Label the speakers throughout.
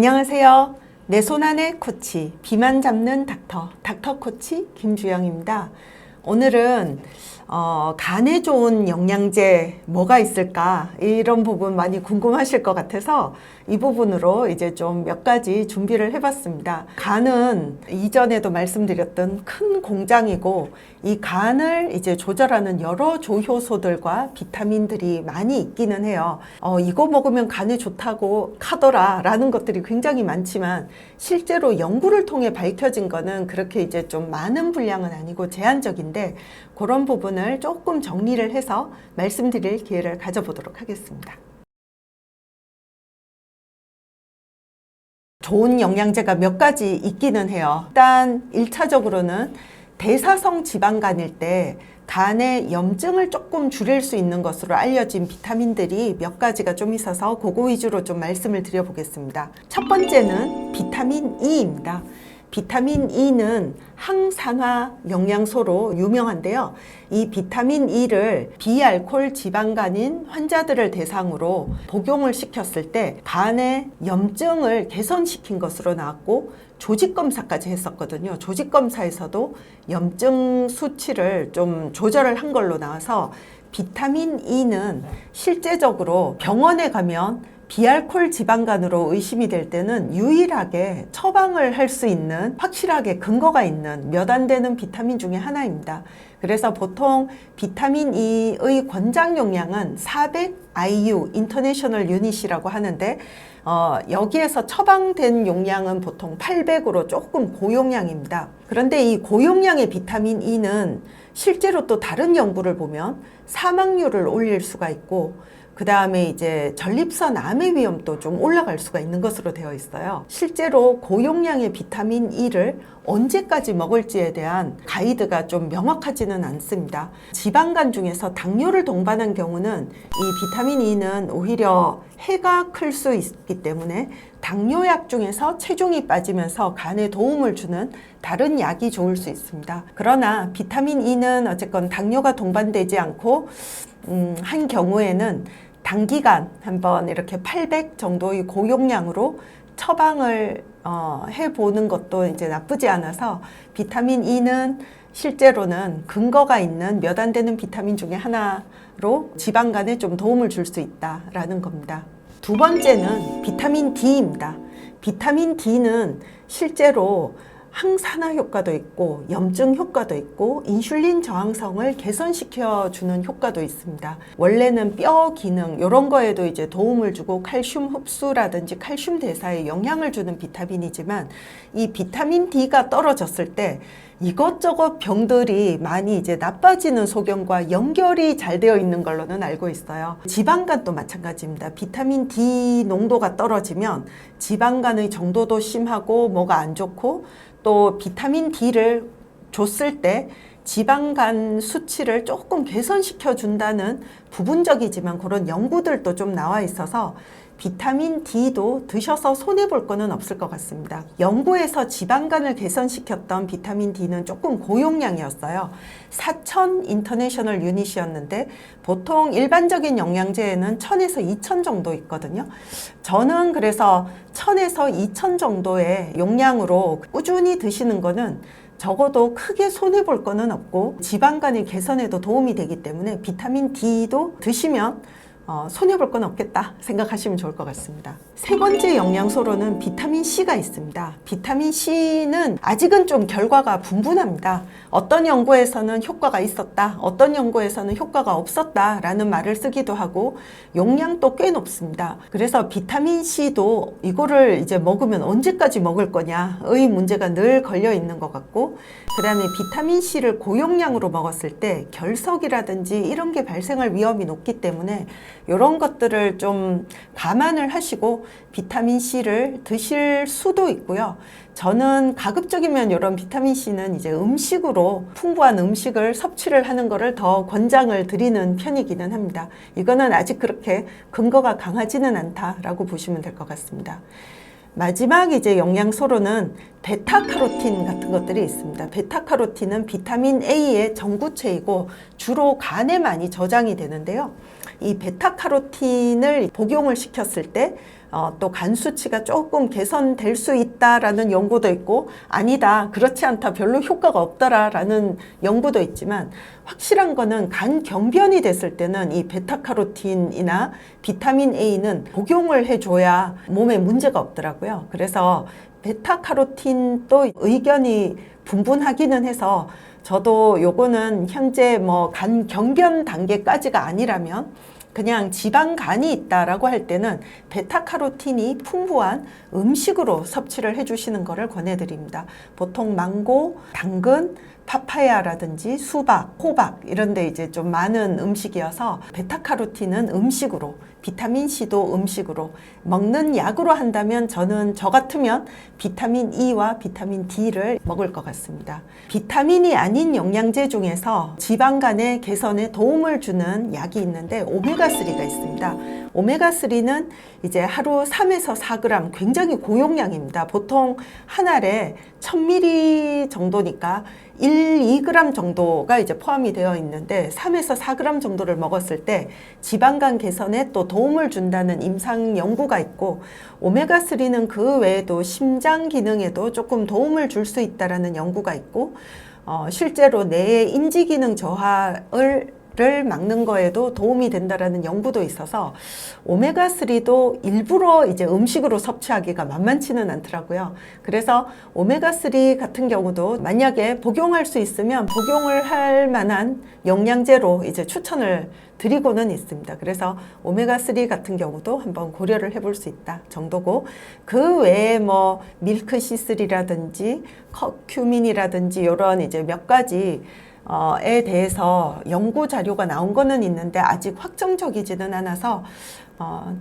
Speaker 1: 안녕하세요. 내 손안의 코치, 비만 잡는 닥터 코치 김주영입니다. 오늘은 간에 좋은 영양제 뭐가 있을까 이런 부분 많이 궁금하실 것 같아서 이 부분으로 이제 좀 몇 가지 준비를 해봤습니다. 간은 이전에도 말씀드렸던 큰 공장이고 이 간을 이제 조절하는 여러 조효소들과 비타민들이 많이 있기는 해요. 이거 먹으면 간에 좋다고 하더라 라는 것들이 굉장히 많지만 실제로 연구를 통해 밝혀진 거는 그렇게 이제 좀 많은 분량은 아니고 제한적인데 그런 부분을 조금 정리를 해서 말씀드릴 기회를 가져보도록 하겠습니다. 좋은 영양제가 몇 가지 있기는 해요. 일단 1차적으로는 대사성 지방간일 때 간의 염증을 조금 줄일 수 있는 것으로 알려진 비타민들이 몇 가지가 좀 있어서 그거 위주로 좀 말씀을 드려보겠습니다. 첫 번째는 비타민 E입니다. 비타민 E는 항산화 영양소로 유명한데요. 이 비타민 E를 비알코올 지방간인 환자들을 대상으로 복용을 시켰을 때 간의 염증을 개선시킨 것으로 나왔고 조직검사까지 했었거든요. 조직검사에서도 염증 수치를 좀 조절을 한 걸로 나와서 비타민 E는 실제적으로 병원에 가면 비알코올 지방간으로 의심이 될 때는 유일하게 처방을 할 수 있는 확실하게 근거가 있는 몇 안 되는 비타민 중에 하나입니다. 그래서 보통 비타민 E의 권장 용량은 400 IU, 인터내셔널 유닛이라고 하는데 여기에서 처방된 용량은 보통 800으로 조금 고용량입니다. 그런데 이 고용량의 비타민 E는 실제로 또 다른 연구를 보면 사망률을 올릴 수가 있고 그 다음에 이제 전립선 암의 위험도 좀 올라갈 수가 있는 것으로 되어 있어요. 실제로 고용량의 비타민 E를 언제까지 먹을지에 대한 가이드가 좀 명확하지는 않습니다. 지방간 중에서 당뇨를 동반한 경우는 이 비타민 E는 오히려 해가 클 수 있기 때문에 당뇨약 중에서 체중이 빠지면서 간에 도움을 주는 다른 약이 좋을 수 있습니다. 그러나 비타민 E는 어쨌건 당뇨가 동반되지 않고 한 경우에는 단기간 한번 이렇게 800 정도의 고용량으로 처방을 해보는 것도 이제 나쁘지 않아서 비타민 E는 실제로는 근거가 있는 몇 안 되는 비타민 중에 하나로 지방간에 좀 도움을 줄 수 있다라는 겁니다. 두 번째는 비타민 D입니다. 비타민 D는 실제로 항산화 효과도 있고 염증 효과도 있고 인슐린 저항성을 개선시켜주는 효과도 있습니다. 원래는 뼈 기능 이런 거에도 이제 도움을 주고 칼슘 흡수라든지 칼슘 대사에 영향을 주는 비타민이지만 이 비타민 D가 떨어졌을 때 이것저것 병들이 많이 이제 나빠지는 소견과 연결이 잘 되어 있는 걸로는 알고 있어요. 지방간도 마찬가지입니다. 비타민 D 농도가 떨어지면 지방간의 정도도 심하고 뭐가 안 좋고 또 비타민 D를 줬을 때 지방간 수치를 조금 개선시켜 준다는 부분적이지만 그런 연구들도 좀 나와 있어서 비타민 D도 드셔서 손해볼 거는 없을 것 같습니다. 연구에서 지방간을 개선시켰던 비타민 D는 조금 고용량이었어요. 4000 인터내셔널 유닛이었는데 보통 일반적인 영양제에는 1000에서 2000 정도 있거든요. 저는 그래서 1000에서 2000 정도의 용량으로 꾸준히 드시는 거는 적어도 크게 손해볼 거는 없고 지방간의 개선에도 도움이 되기 때문에 비타민 D도 드시면 손해볼 건 없겠다 생각하시면 좋을 것 같습니다. 세 번째 영양소로는 비타민 C가 있습니다. 비타민 C는 아직은 좀 결과가 분분합니다. 어떤 연구에서는 효과가 있었다, 어떤 연구에서는 효과가 없었다 라는 말을 쓰기도 하고 용량도 꽤 높습니다. 그래서 비타민 C도 이거를 이제 먹으면 언제까지 먹을 거냐의 문제가 늘 걸려 있는 것 같고 그 다음에 비타민 C를 고용량으로 먹었을 때 결석이라든지 이런 게 발생할 위험이 높기 때문에 이런 것들을 좀 감안을 하시고 비타민 C를 드실 수도 있고요. 저는 가급적이면 이런 비타민 C는 이제 음식으로 풍부한 음식을 섭취를 하는 거를 더 권장을 드리는 편이기는 합니다. 이거는 아직 그렇게 근거가 강하지는 않다라고 보시면 될 것 같습니다. 마지막 이제 영양소로는 베타카로틴 같은 것들이 있습니다. 베타카로틴은 비타민 A의 전구체이고 주로 간에 많이 저장이 되는데요. 이 베타카로틴을 복용을 시켰을 때 또 간 수치가 조금 개선될 수 있다라는 연구도 있고 아니다, 그렇지 않다, 별로 효과가 없더라라는 연구도 있지만 확실한 거는 간 경변이 됐을 때는 이 베타카로틴이나 비타민 A는 복용을 해줘야 몸에 문제가 없더라고요. 그래서 베타카로틴도 의견이 분분하기는 해서 저도 요거는 현재 뭐 간 경변 단계까지가 아니라면 그냥 지방간이 있다라고 할 때는 베타카로틴이 풍부한 음식으로 섭취를 해주시는 것을 권해드립니다. 보통 망고, 당근, 파파야라든지 수박, 호박 이런 데 이제 좀 많은 음식이어서 베타카로틴은 음식으로, 비타민C도 음식으로, 먹는 약으로 한다면 저는 저 같으면 비타민 E와 비타민 D를 먹을 것 같습니다. 비타민이 아닌 영양제 중에서 지방간의 개선에 도움을 주는 약이 있는데 오메가3가 있습니다. 오메가3는 이제 하루 3에서 4g, 굉장히 고용량입니다. 보통 한 알에 1000ml 정도니까 2g 정도가 이제 포함이 되어 있는데 3에서 4g 정도를 먹었을 때 지방간 개선에 또 도움을 준다는 임상 연구가 있고, 오메가3는 그 외에도 심장 기능에도 조금 도움을 줄 수 있다라는 연구가 있고, 실제로 뇌의 인지 기능 저하를 막는 거에도 도움이 된다라는 연구도 있어서 오메가3도 일부러 이제 음식으로 섭취하기가 만만치는 않더라고요. 그래서 오메가3 같은 경우도 만약에 복용할 수 있으면 복용을 할 만한 영양제로 이제 추천을 드리고는 있습니다. 그래서 오메가3 같은 경우도 한번 고려를 해볼 수 있다 정도고, 그 외에 뭐 밀크C3라든지 커큐민이라든지 이런 이제 몇 가지 에 대해서 연구 자료가 나온 거는 있는데 아직 확정적이지는 않아서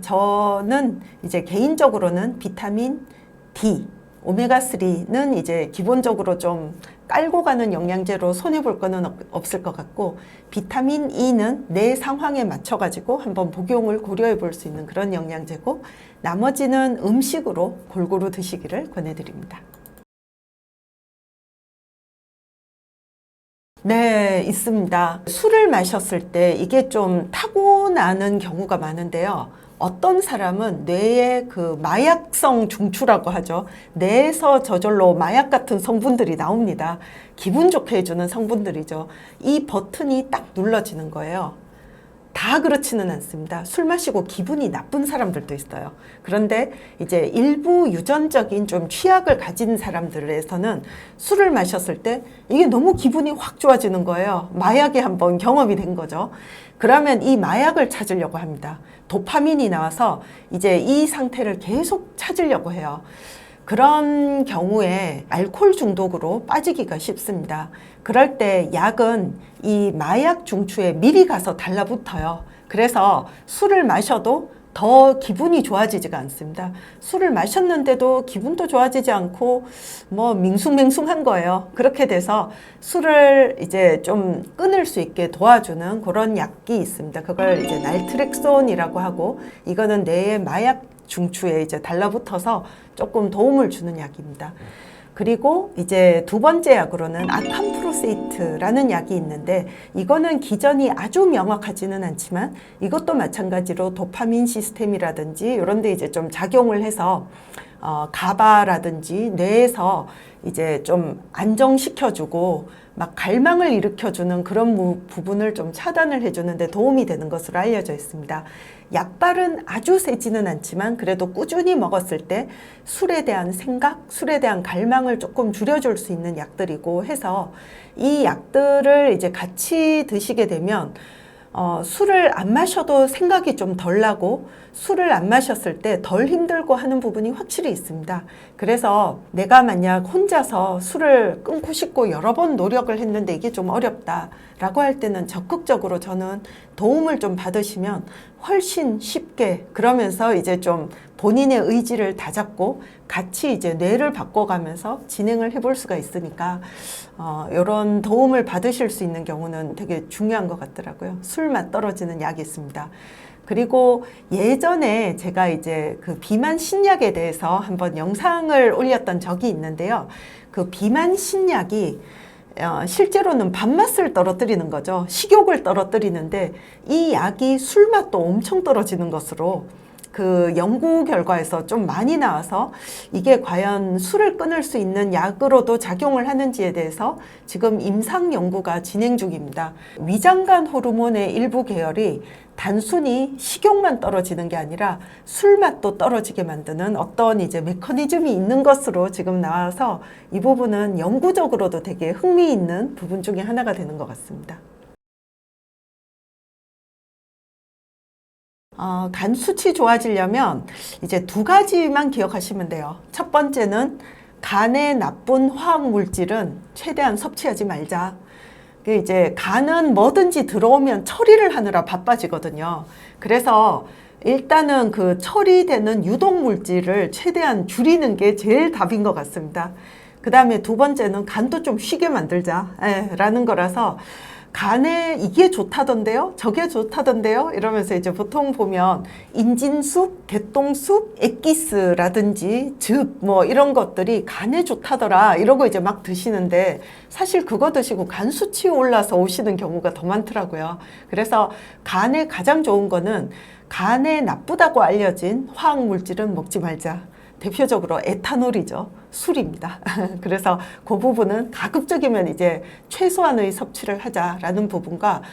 Speaker 1: 저는 이제 개인적으로는 비타민 D, 오메가3는 이제 기본적으로 좀 깔고 가는 영양제로 손해볼 거는 없을 것 같고, 비타민 E는 내 상황에 맞춰 가지고 한번 복용을 고려해 볼 수 있는 그런 영양제고, 나머지는 음식으로 골고루 드시기를 권해드립니다. 네, 있습니다. 술을 마셨을 때 이게 좀 타고나는 경우가 많은데요. 어떤 사람은 뇌에 그 마약성 중추라고 하죠. 뇌에서 저절로 마약 같은 성분들이 나옵니다. 기분 좋게 해주는 성분들이죠. 이 버튼이 딱 눌러지는 거예요. 다 그렇지는 않습니다. 술 마시고 기분이 나쁜 사람들도 있어요. 그런데 이제 일부 유전적인 좀 취약을 가진 사람들에서는 술을 마셨을 때 이게 너무 기분이 확 좋아지는 거예요. 마약에 한번 경험이 된 거죠. 그러면 이 마약을 찾으려고 합니다. 도파민이 나와서 이제 이 상태를 계속 찾으려고 해요. 그런 경우에 알코올 중독으로 빠지기가 쉽습니다. 그럴 때 약은 이 마약 중추에 미리 가서 달라붙어요. 그래서 술을 마셔도 더 기분이 좋아지지가 않습니다. 술을 마셨는데도 기분도 좋아지지 않고 뭐 밍숭맹숭한 거예요. 그렇게 돼서 술을 이제 좀 끊을 수 있게 도와주는 그런 약이 있습니다. 그걸 이제 날트렉손이라고 하고, 이거는 뇌의 마약 중추에 이제 달라붙어서 조금 도움을 주는 약입니다. 그리고 이제 두 번째 약으로는 아캄프로세이트라는 약이 있는데, 이거는 기전이 아주 명확하지는 않지만 이것도 마찬가지로 도파민 시스템이라든지 이런 데 이제 좀 작용을 해서 가바라든지 뇌에서 이제 좀 안정시켜주고 막 갈망을 일으켜주는 그런 부분을 좀 차단을 해주는데 도움이 되는 것으로 알려져 있습니다. 약발은 아주 세지는 않지만 그래도 꾸준히 먹었을 때 술에 대한 생각, 술에 대한 갈망을 조금 줄여줄 수 있는 약들이고 해서 이 약들을 이제 같이 드시게 되면 술을 안 마셔도 생각이 좀 덜 나고, 술을 안 마셨을 때 덜 힘들고 하는 부분이 확실히 있습니다. 그래서 내가 만약 혼자서 술을 끊고 싶고 여러 번 노력을 했는데 이게 좀 어렵다라고 할 때는 적극적으로 저는 도움을 좀 받으시면 훨씬 쉽게, 그러면서 이제 좀 본인의 의지를 다잡고 같이 이제 뇌를 바꿔가면서 진행을 해볼 수가 있으니까 이런 도움을 받으실 수 있는 경우는 되게 중요한 것 같더라고요. 술맛 떨어지는 약이 있습니다. 그리고 예전에 제가 이제 그 비만 신약에 대해서 한번 영상을 올렸던 적이 있는데요. 그 비만 신약이 실제로는 밥맛을 떨어뜨리는 거죠. 식욕을 떨어뜨리는데 이 약이 술맛도 엄청 떨어지는 것으로 그 연구 결과에서 좀 많이 나와서 이게 과연 술을 끊을 수 있는 약으로도 작용을 하는지에 대해서 지금 임상 연구가 진행 중입니다. 위장관 호르몬의 일부 계열이 단순히 식욕만 떨어지는 게 아니라 술 맛도 떨어지게 만드는 어떤 이제 메커니즘이 있는 것으로 지금 나와서 이 부분은 연구적으로도 되게 흥미있는 부분 중에 하나가 되는 것 같습니다. 간 수치 좋아지려면 이제 두 가지만 기억하시면 돼요. 첫 번째는 간에 나쁜 화학 물질은 최대한 섭취하지 말자. 이제 간은 뭐든지 들어오면 처리를 하느라 바빠지거든요. 그래서 일단은 그 처리되는 유독 물질을 최대한 줄이는 게 제일 답인 것 같습니다. 그 다음에 두 번째는 간도 좀 쉬게 만들자 라는 거라서 간에 이게 좋다던데요? 저게 좋다던데요? 이러면서 이제 보통 보면 인진숙, 개똥숙, 액기스라든지 즙 뭐 이런 것들이 간에 좋다더라 이러고 이제 막 드시는데 사실 그거 드시고 간 수치 올라서 오시는 경우가 더 많더라고요. 그래서 간에 가장 좋은 거는 간에 나쁘다고 알려진 화학 물질은 먹지 말자. 대표적으로 에탄올이죠. 술입니다. 그래서 그 부분은 가급적이면 이제 최소한의 섭취를 하자라는 부분과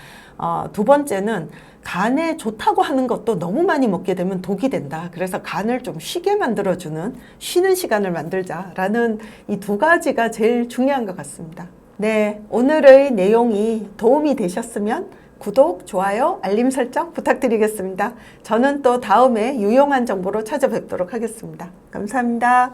Speaker 1: 두 번째는 간에 좋다고 하는 것도 너무 많이 먹게 되면 독이 된다. 그래서 간을 좀 쉬게 만들어주는 쉬는 시간을 만들자라는 이 두 가지가 제일 중요한 것 같습니다. 네, 오늘의 내용이 도움이 되셨으면 구독, 좋아요, 알림 설정 부탁드리겠습니다. 저는 또 다음에 유용한 정보로 찾아뵙도록 하겠습니다. 감사합니다.